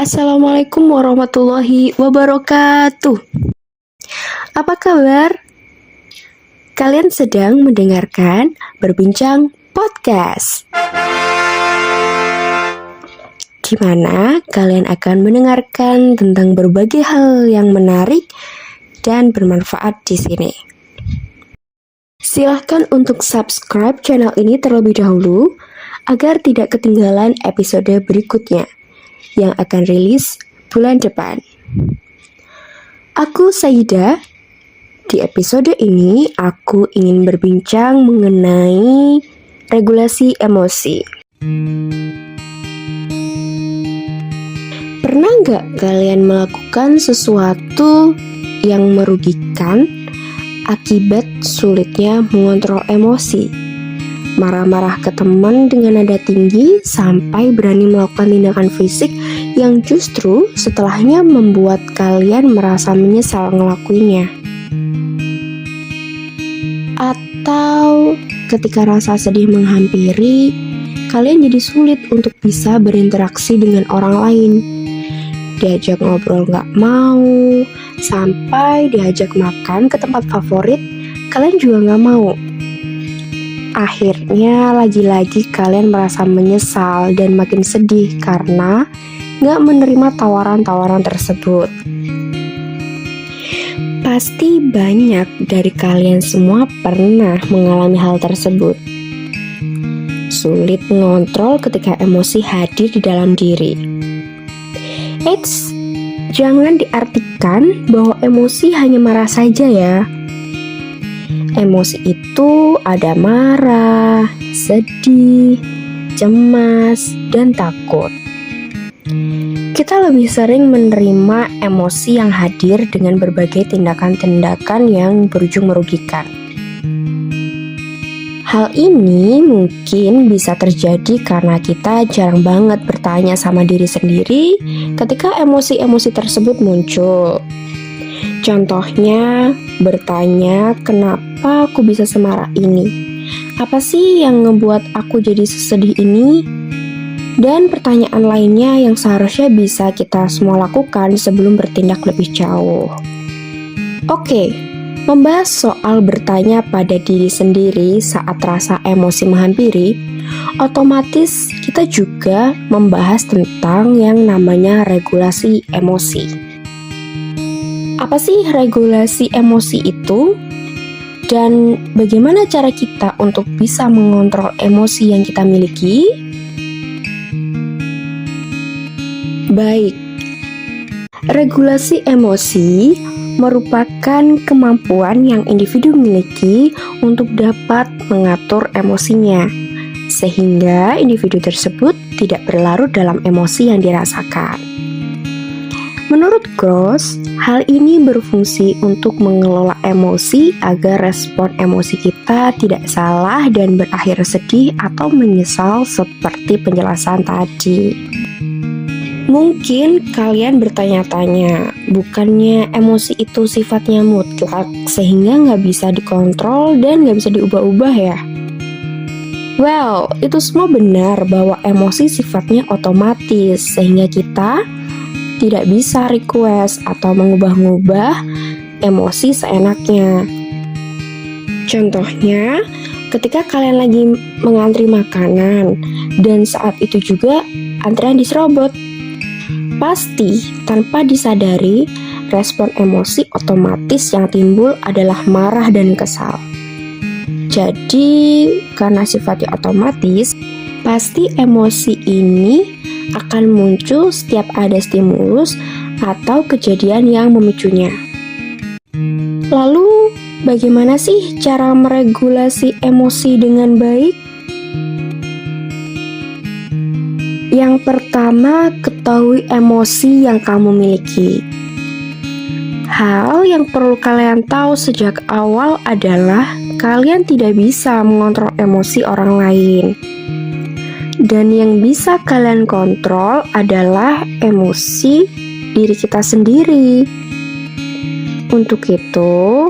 Assalamualaikum warahmatullahi wabarakatuh. Apa kabar? Kalian sedang mendengarkan Berbincang Podcast, di mana kalian akan mendengarkan tentang berbagai hal yang menarik dan bermanfaat di sini. Silahkan untuk subscribe channel ini terlebih dahulu agar tidak ketinggalan episode berikutnya yang akan rilis bulan depan. Aku Saida. Di episode ini aku ingin berbincang mengenai regulasi emosi. Pernah nggak kalian melakukan sesuatu yang merugikan akibat sulitnya mengontrol emosi? Marah-marah ke teman dengan nada tinggi sampai berani melakukan tindakan fisik yang justru setelahnya membuat kalian merasa menyesal ngelakuinnya. Atau ketika rasa sedih menghampiri, kalian jadi sulit untuk bisa berinteraksi dengan orang lain. Diajak ngobrol gak mau, sampai diajak makan ke tempat favorit, kalian juga gak mau. Akhirnya lagi-lagi kalian merasa menyesal dan makin sedih karena gak menerima tawaran-tawaran tersebut. Pasti banyak dari kalian semua pernah mengalami hal tersebut. Sulit mengontrol ketika emosi hadir di dalam diri. Eits, jangan diartikan bahwa emosi hanya marah saja ya. Emosi itu ada marah, sedih, cemas, dan takut. Kita lebih sering menerima emosi yang hadir dengan berbagai tindakan-tindakan yang berujung merugikan. Hal ini mungkin bisa terjadi karena kita jarang banget bertanya sama diri sendiri ketika emosi-emosi tersebut muncul. Contohnya, bertanya kenapa aku bisa semarah ini? Apa sih yang ngebuat aku jadi sesedih ini? Dan pertanyaan lainnya yang seharusnya bisa kita semua lakukan sebelum bertindak lebih jauh. Oke, membahas soal bertanya pada diri sendiri saat rasa emosi menghampiri, otomatis kita juga membahas tentang yang namanya regulasi emosi. Apa sih regulasi emosi itu? Dan bagaimana cara kita untuk bisa mengontrol emosi yang kita miliki? Baik, regulasi emosi merupakan kemampuan yang individu miliki untuk dapat mengatur emosinya, sehingga individu tersebut tidak berlarut dalam emosi yang dirasakan. Menurut Gross, hal ini berfungsi untuk mengelola emosi agar respon emosi kita tidak salah dan berakhir sedih atau menyesal seperti penjelasan tadi. Mungkin kalian bertanya-tanya, bukannya emosi itu sifatnya mutlak sehingga nggak bisa dikontrol dan nggak bisa diubah-ubah ya? Well, itu semua benar bahwa emosi sifatnya otomatis sehingga kita tidak bisa request atau mengubah-ubah emosi seenaknya. Contohnya, ketika kalian lagi mengantri makanan dan saat itu juga antrian diserobot, pasti tanpa disadari respon emosi otomatis yang timbul adalah marah dan kesal. Jadi, karena sifatnya otomatis, pasti emosi ini akan muncul setiap ada stimulus atau kejadian yang memicunya. Lalu, bagaimana sih cara meregulasi emosi dengan baik? Yang pertama, ketahui emosi yang kamu miliki. Hal yang perlu kalian tahu sejak awal adalah kalian tidak bisa mengontrol emosi orang lain. Dan yang bisa kalian kontrol adalah emosi diri kita sendiri. Untuk itu,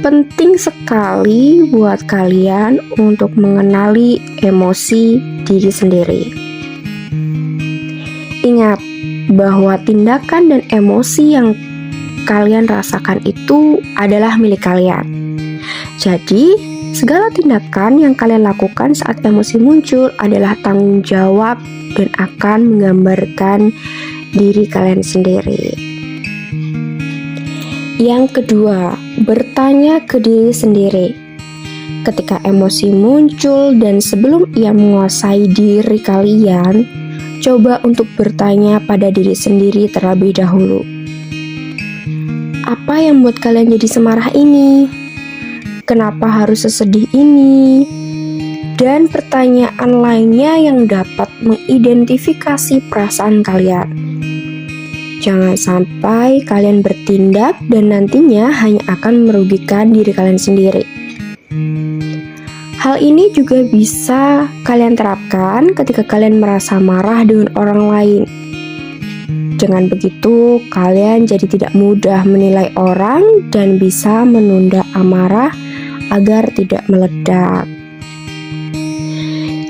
penting sekali buat kalian untuk mengenali emosi diri sendiri. Ingat, bahwa tindakan dan emosi yang kalian rasakan itu adalah milik kalian. Jadi, segala tindakan yang kalian lakukan saat emosi muncul adalah tanggung jawab dan akan menggambarkan diri kalian sendiri. Yang kedua, bertanya ke diri sendiri. Ketika emosi muncul dan sebelum ia menguasai diri kalian, coba untuk bertanya pada diri sendiri terlebih dahulu. Apa yang membuat kalian jadi semarah ini? Kenapa harus sesedih ini? Dan pertanyaan lainnya yang dapat mengidentifikasi perasaan kalian. Jangan sampai kalian bertindak dan nantinya hanya akan merugikan diri kalian sendiri. Hal ini juga bisa kalian terapkan ketika kalian merasa marah dengan orang lain. Dengan begitu, kalian jadi tidak mudah menilai orang dan bisa menunda amarah agar tidak meledak.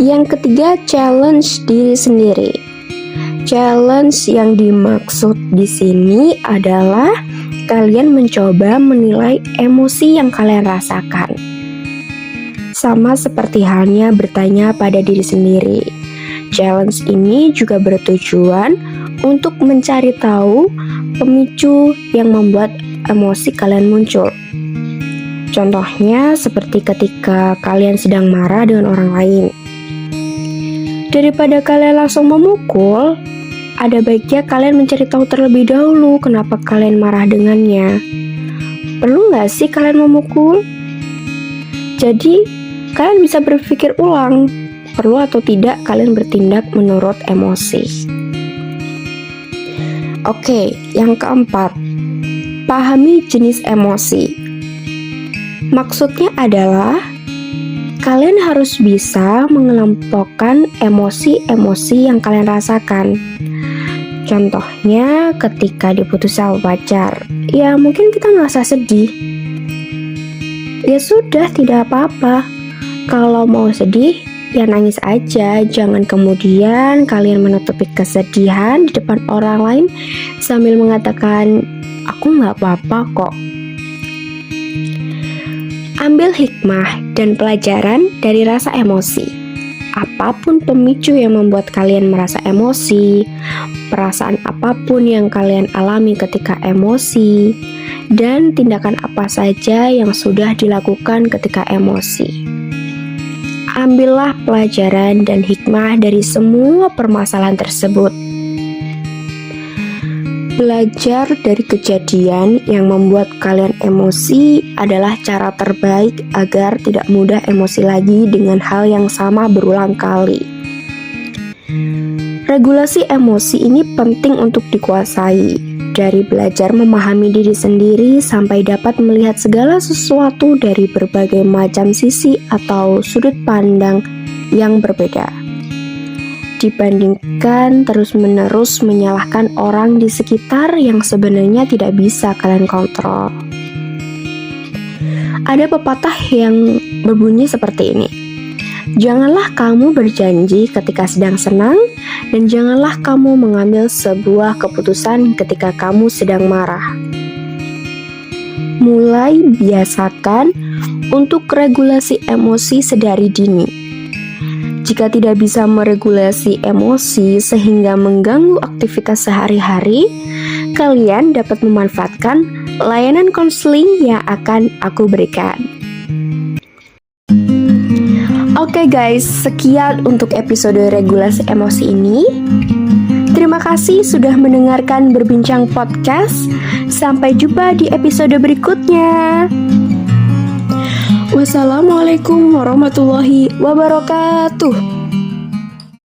Yang ketiga, challenge diri sendiri. Challenge yang dimaksud di sini adalah kalian mencoba menilai emosi yang kalian rasakan. Sama seperti halnya bertanya pada diri sendiri. Challenge ini juga bertujuan untuk mencari tahu pemicu yang membuat emosi kalian muncul. Contohnya seperti ketika kalian sedang marah dengan orang lain. Daripada kalian langsung memukul, ada baiknya kalian mencari tahu terlebih dahulu kenapa kalian marah dengannya. Perlu nggak sih kalian memukul? Jadi, kalian bisa berpikir ulang, perlu atau tidak kalian bertindak menurut emosi. Oke, yang keempat, pahami jenis emosi. Maksudnya adalah kalian harus bisa mengelompokkan emosi-emosi yang kalian rasakan. Contohnya ketika diputus sama pacar, ya mungkin kita ngerasa sedih. Ya sudah, tidak apa-apa. Kalau mau sedih, ya nangis aja. Jangan kemudian kalian menutupi kesedihan di depan orang lain sambil mengatakan, aku nggak apa-apa kok. Ambil hikmah dan pelajaran dari rasa emosi. Apapun pemicu yang membuat kalian merasa emosi, perasaan apapun yang kalian alami ketika emosi, dan tindakan apa saja yang sudah dilakukan ketika emosi. Ambillah pelajaran dan hikmah dari semua permasalahan tersebut. Belajar dari kejadian yang membuat kalian emosi adalah cara terbaik agar tidak mudah emosi lagi dengan hal yang sama berulang kali. Regulasi emosi ini penting untuk dikuasai. Dari belajar memahami diri sendiri sampai dapat melihat segala sesuatu dari berbagai macam sisi atau sudut pandang yang berbeda. Dibandingkan terus-menerus menyalahkan orang di sekitar yang sebenarnya tidak bisa kalian kontrol. Ada pepatah yang berbunyi seperti ini. Janganlah kamu berjanji ketika sedang senang, dan janganlah kamu mengambil sebuah keputusan ketika kamu sedang marah. Mulai biasakan untuk regulasi emosi sedari dini. Jika tidak bisa meregulasi emosi sehingga mengganggu aktivitas sehari-hari, kalian dapat memanfaatkan layanan konseling yang akan aku berikan. Oke guys, sekian untuk episode regulasi emosi ini. Terima kasih sudah mendengarkan Berbincang Podcast. Sampai jumpa di episode berikutnya. Wassalamualaikum warahmatullahi wabarakatuh.